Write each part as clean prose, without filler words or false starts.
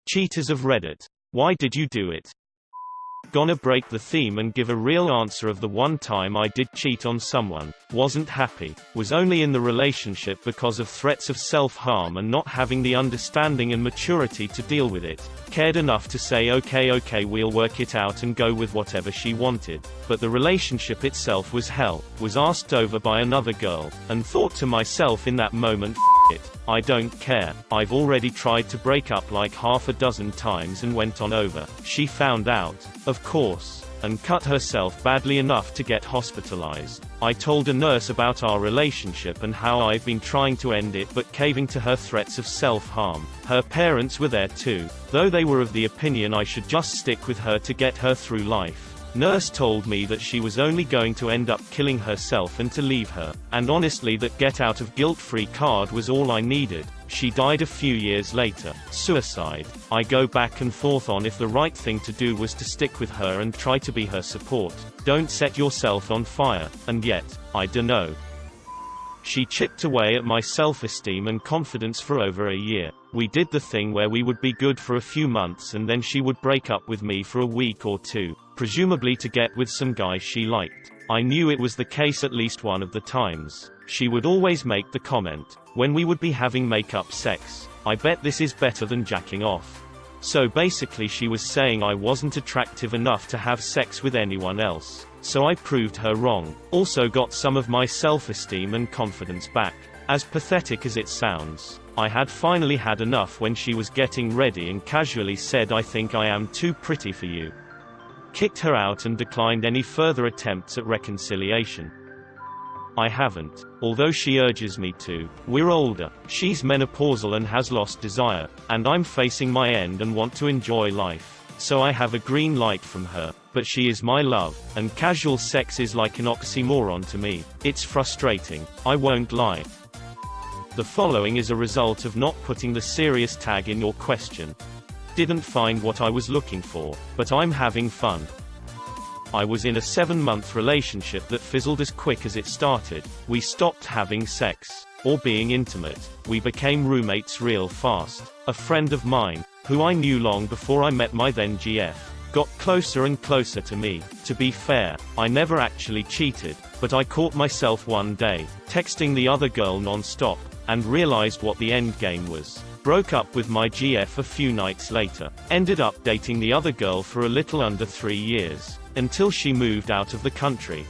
Cheaters of Reddit. Why did you do it? Gonna break the theme and give a real answer of the one time I did cheat on someone. Wasn't happy. Was only in the relationship because of threats of self-harm and not having the understanding and maturity to deal with it. Cared enough to say okay we'll work it out and go with whatever she wanted. But the relationship itself was hell. Was asked over by another girl. And thought to myself in that moment, it. I don't care. I've already tried to break up like half a dozen times and went on over. She found out, of course, and cut herself badly enough to get hospitalized. I told a nurse about our relationship and how I've been trying to end it but caving to her threats of self-harm. Her parents were there too, though they were of the opinion I should just stick with her to get her through life. Nurse told me that she was only going to end up killing herself and to leave her, and honestly that get out of guilt-free card was all I needed. She died a few years later. Suicide. I go back and forth on if the right thing to do was to stick with her and try to be her support. Don't set yourself on fire, and yet, I dunno. She chipped away at my self-esteem and confidence for over a year. We did the thing where we would be good for a few months and then she would break up with me for a week or two, presumably to get with some guy she liked. I knew it was the case at least one of the times. She would always make the comment, when we would be having make-up sex, "I bet this is better than jacking off." So basically she was saying I wasn't attractive enough to have sex with anyone else. So I proved her wrong. Also got some of my self-esteem and confidence back. As pathetic as it sounds, I had finally had enough when she was getting ready and casually said I think I am too pretty for you. Kicked her out and declined any further attempts at reconciliation. I haven't, although she urges me to. We're older, she's menopausal and has lost desire, and I'm facing my end and want to enjoy life. So I have a green light from her, but she is my love, and casual sex is like an oxymoron to me. It's frustrating, I won't lie. The following is a result of not putting the serious tag in your question. Didn't find what I was looking for, but I'm having fun. I was in a 7-month relationship that fizzled as quick as it started. We stopped having sex, or being intimate. We became roommates real fast. A friend of mine, who I knew long before I met my then GF, got closer and closer to me. To be fair, I never actually cheated, but I caught myself one day, texting the other girl non-stop, and realized what the end game was. Broke up with my GF a few nights later. Ended up dating the other girl for a little under 3 years, until she moved out of the country.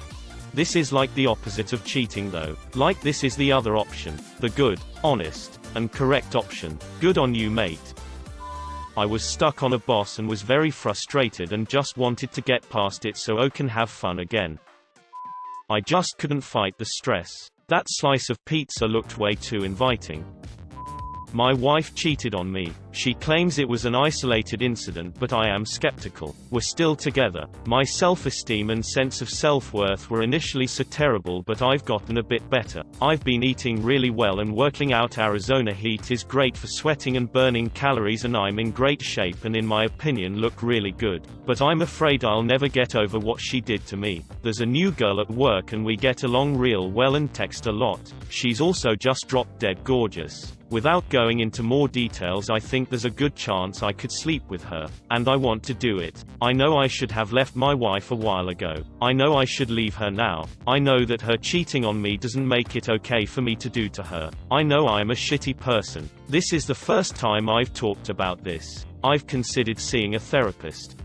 This is like the opposite of cheating though. Like this is the other option. The good, honest, and correct option. Good on you, mate. I was stuck on a boss and was very frustrated and just wanted to get past it so I can have fun again. I just couldn't fight the stress. That slice of pizza looked way too inviting. My wife cheated on me. She claims it was an isolated incident, but I am skeptical. We're still together. My self-esteem and sense of self-worth were initially so terrible, but I've gotten a bit better. I've been eating really well and working out. Arizona heat is great for sweating and burning calories, and I'm in great shape and in my opinion look really good. But I'm afraid I'll never get over what she did to me. There's a new girl at work and we get along real well and text a lot. She's also just drop dead gorgeous. Without going into more details, I think there's a good chance I could sleep with her, and I want to do it. I know I should have left my wife a while ago. I know I should leave her now. I know that her cheating on me doesn't make it okay for me to do to her. I know I'm a shitty person. This is the first time I've talked about this. I've considered seeing a therapist.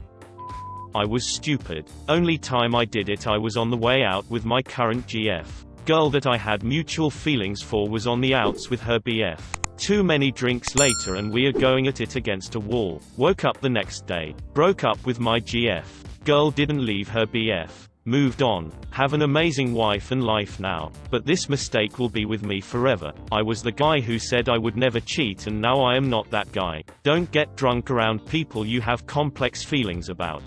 I was stupid. Only time I did it I was on the way out with my current GF. Girl that I had mutual feelings for was on the outs with her BF. Too many drinks later and we are going at it against a wall. Woke up the next day. Broke up with my GF. Girl didn't leave her BF. Moved on. Have an amazing wife and life now. But this mistake will be with me forever. I was the guy who said I would never cheat and now I am not that guy. Don't get drunk around people you have complex feelings about.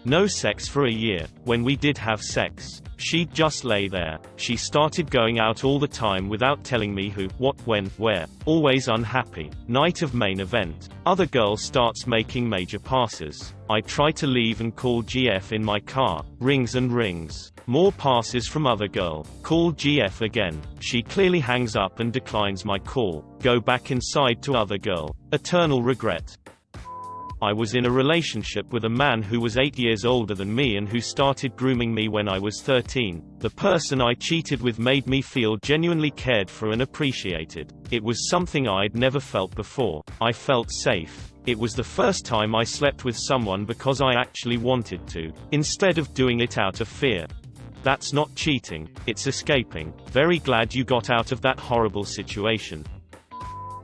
No sex for a year. When we did have sex, she'd just lay there. She started going out all the time without telling me who, what, when, where. Always unhappy. Night of main event. Other girl starts making major passes. I try to leave and call GF in my car. Rings and rings. More passes from other girl. Call GF again. She clearly hangs up and declines my call. Go back inside to other girl. Eternal regret. I was in a relationship with a man who was 8 years older than me and who started grooming me when I was 13. The person I cheated with made me feel genuinely cared for and appreciated. It was something I'd never felt before. I felt safe. It was the first time I slept with someone because I actually wanted to, instead of doing it out of fear. That's not cheating, it's escaping. Very glad you got out of that horrible situation.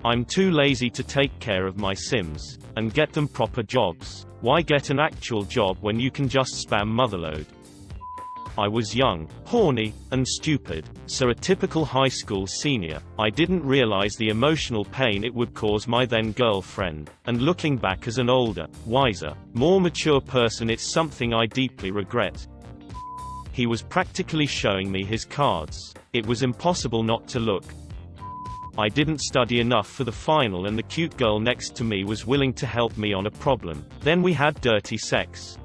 I'm too lazy to take care of my Sims and get them proper jobs. Why get an actual job when you can just spam motherload? I was young, horny, and stupid, so a typical high school senior. I didn't realize the emotional pain it would cause my then girlfriend, and looking back as an older, wiser, more mature person, it's something I deeply regret. He was practically showing me his cards. It was impossible not to look. I didn't study enough for the final and the cute girl next to me was willing to help me on a problem. Then we had dirty sex.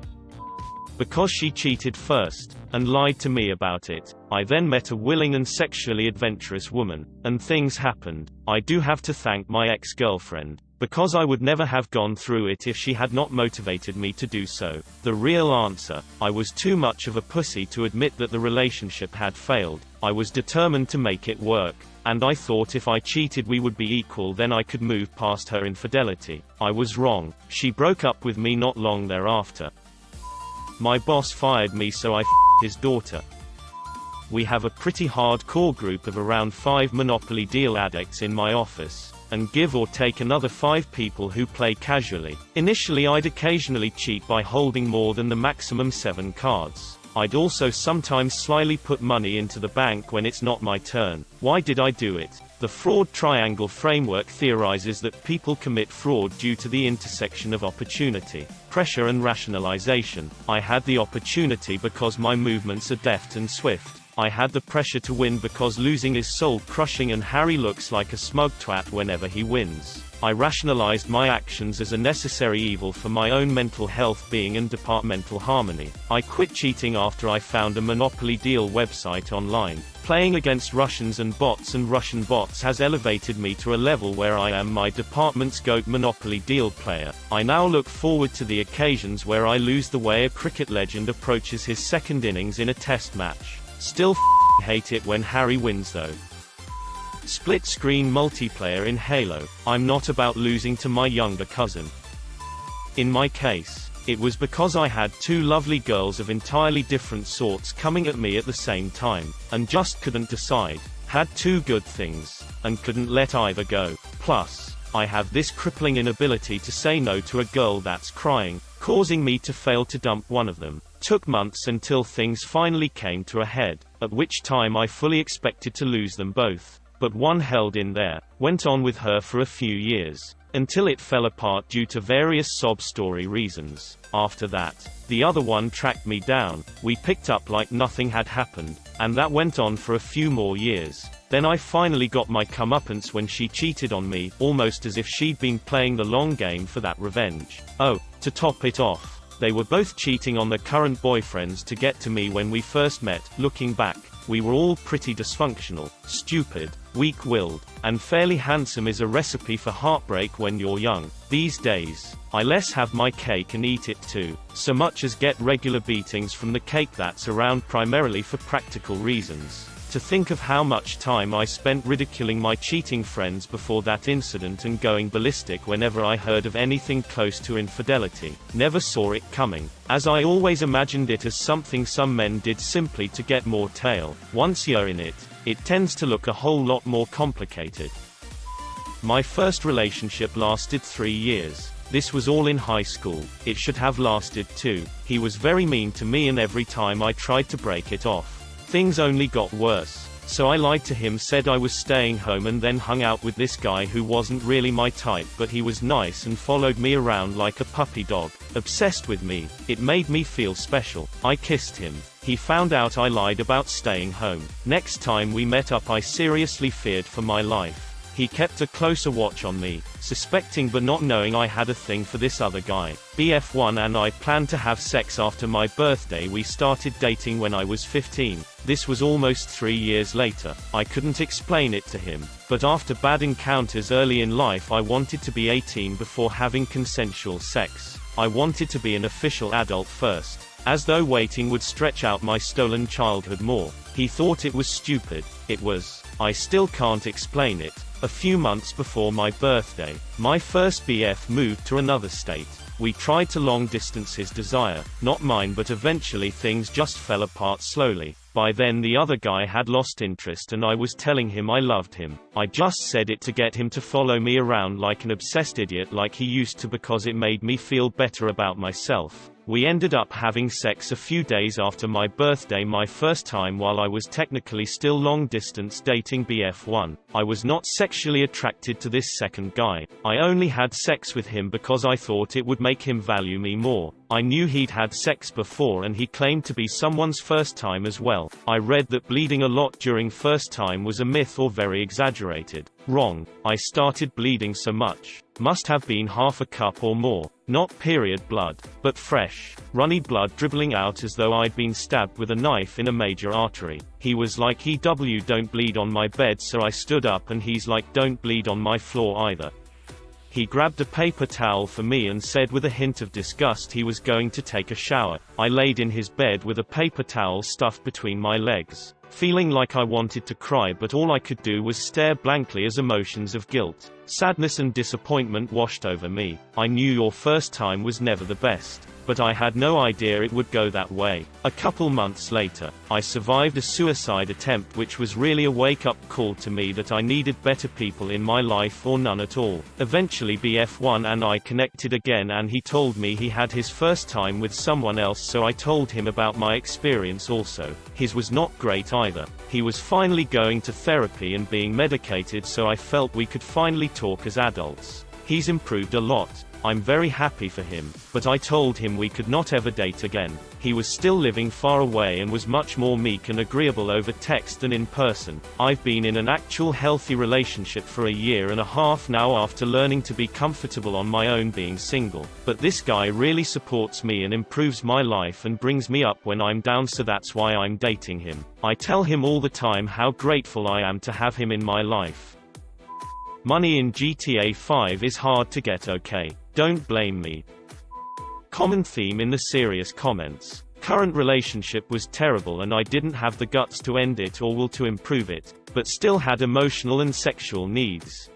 Because she cheated first, and lied to me about it, I then met a willing and sexually adventurous woman, and things happened. I do have to thank my ex-girlfriend, because I would never have gone through it if she had not motivated me to do so. The real answer: I was too much of a pussy to admit that the relationship had failed. I was determined to make it work. And I thought if I cheated we would be equal, then I could move past her infidelity. I was wrong. She broke up with me not long thereafter. My boss fired me, so I f***ed his daughter. We have a pretty hardcore group of around 5 Monopoly deal addicts in my office, and give or take another 5 people who play casually. Initially I'd occasionally cheat by holding more than the maximum 7 cards. I'd also sometimes slyly put money into the bank when it's not my turn. Why did I do it? The fraud triangle framework theorizes that people commit fraud due to the intersection of opportunity, pressure and rationalization. I had the opportunity because my movements are deft and swift. I had the pressure to win because losing is soul-crushing and Harry looks like a smug twat whenever he wins. I rationalized my actions as a necessary evil for my own mental health, being and departmental harmony. I quit cheating after I found a Monopoly deal website online. Playing against Russians and Russian bots has elevated me to a level where I am my department's GOAT Monopoly deal player. I now look forward to the occasions where I lose the way a cricket legend approaches his second innings in a test match. Still hate it when Harry wins though. Split-screen multiplayer in Halo. I'm not about losing to my younger cousin. In my case, it was because I had 2 lovely girls of entirely different sorts coming at me at the same time, and just couldn't decide. Had 2 good things, and couldn't let either go. Plus, I have this crippling inability to say no to a girl that's crying, causing me to fail to dump one of them. Took months until things finally came to a head, at which time I fully expected to lose them both. But one held in there, went on with her for a few years, until it fell apart due to various sob story reasons. After that, the other one tracked me down, we picked up like nothing had happened, and that went on for a few more years. Then I finally got my comeuppance when she cheated on me, almost as if she'd been playing the long game for that revenge. Oh, to top it off, they were both cheating on their current boyfriends to get to me when we first met. Looking back, we were all pretty dysfunctional, stupid, weak-willed, and fairly handsome is a recipe for heartbreak when you're young. These days, I less have my cake and eat it too, so much as get regular beatings from the cake that's around primarily for practical reasons. To think of how much time I spent ridiculing my cheating friends before that incident and going ballistic whenever I heard of anything close to infidelity. Never saw it coming, as I always imagined it as something some men did simply to get more tail. Once you're in it, it tends to look a whole lot more complicated. My first relationship lasted 3 years. This was all in high school. It should have lasted 2. He was very mean to me, and every time I tried to break it off, things only got worse. So I lied to him, said I was staying home, and then hung out with this guy who wasn't really my type, but he was nice and followed me around like a puppy dog. Obsessed with me. It made me feel special. I kissed him. He found out I lied about staying home. Next time we met up I seriously feared for my life. He kept a closer watch on me, suspecting but not knowing I had a thing for this other guy. BF1 and I planned to have sex after my birthday. We started dating when I was 15. This was almost 3 years later. I couldn't explain it to him, but after bad encounters early in life I wanted to be 18 before having consensual sex. I wanted to be an official adult first, as though waiting would stretch out my stolen childhood more. He thought it was stupid. It was. I still can't explain it. A few months before my birthday, my first BF moved to another state. We tried to long distance his desire, not mine, but eventually things just fell apart slowly. By then the other guy had lost interest and I was telling him I loved him. I just said it to get him to follow me around like an obsessed idiot like he used to because it made me feel better about myself. We ended up having sex a few days after my birthday, my first time while I was technically still long-distance dating BF1. I was not sexually attracted to this second guy. I only had sex with him because I thought it would make him value me more. I knew he'd had sex before and he claimed to be someone's first time as well. I read that bleeding a lot during first time was a myth or very exaggerated. Wrong. I started bleeding so much. Must have been half a cup or more. Not period blood, but fresh, runny blood dribbling out as though I'd been stabbed with a knife in a major artery. He was like, "EW, don't bleed on my bed," so I stood up and he's like, "Don't bleed on my floor either." He grabbed a paper towel for me and said with a hint of disgust he was going to take a shower. I laid in his bed with a paper towel stuffed between my legs, feeling like I wanted to cry, but all I could do was stare blankly as emotions of guilt, sadness and disappointment washed over me. I knew your first time was never the best, but I had no idea it would go that way. A couple months later, I survived a suicide attempt, which was really a wake-up call to me that I needed better people in my life or none at all. Eventually BF1 and I connected again and he told me he had his first time with someone else, so I told him about my experience also. His was not great either. He was finally going to therapy and being medicated, so I felt we could finally talk as adults. He's improved a lot. I'm very happy for him, but I told him we could not ever date again. He was still living far away and was much more meek and agreeable over text than in person. I've been in an actual healthy relationship for a year and a half now after learning to be comfortable on my own being single. But this guy really supports me and improves my life and brings me up when I'm down, so that's why I'm dating him. I tell him all the time how grateful I am to have him in my life. Money in GTA 5 is hard to get, okay? Don't blame me. Common theme in the serious comments. Current relationship was terrible and I didn't have the guts to end it or will to improve it, but still had emotional and sexual needs.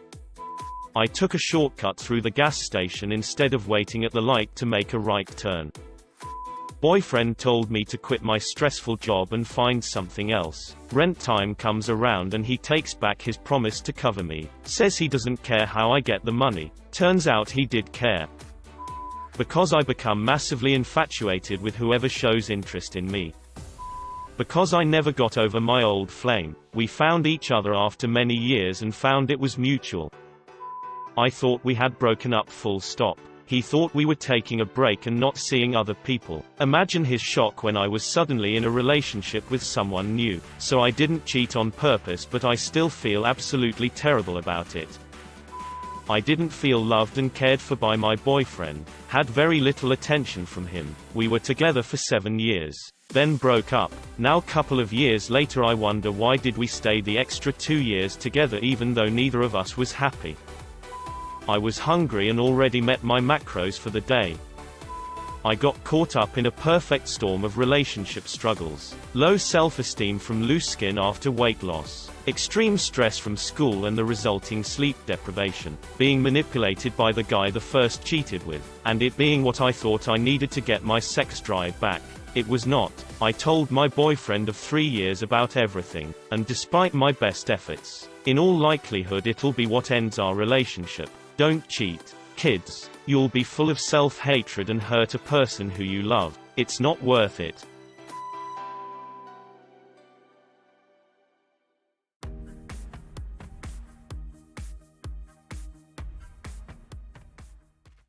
I took a shortcut through the gas station instead of waiting at the light to make a right turn. Boyfriend told me to quit my stressful job and find something else. Rent time comes around and he takes back his promise to cover me. Says he doesn't care how I get the money. Turns out he did care. Because I become massively infatuated with whoever shows interest in me. Because I never got over my old flame. We found each other after many years and found it was mutual. I thought we had broken up, full stop. He thought we were taking a break and not seeing other people. Imagine his shock when I was suddenly in a relationship with someone new. So I didn't cheat on purpose, but I still feel absolutely terrible about it. I didn't feel loved and cared for by my boyfriend. Had very little attention from him. We were together for 7 years. Then broke up. Now couple of years later I wonder why did we stay the extra 2 years together even though neither of us was happy. I was hungry and already met my macros for the day. I got caught up in a perfect storm of relationship struggles. Low self-esteem from loose skin after weight loss. Extreme stress from school and the resulting sleep deprivation. Being manipulated by the guy the first cheated with. And it being what I thought I needed to get my sex drive back. It was not. I told my boyfriend of 3 years about everything. And despite my best efforts, in all likelihood it'll be what ends our relationship. Don't cheat. Kids. You'll be full of self-hatred and hurt a person who you love. It's not worth it.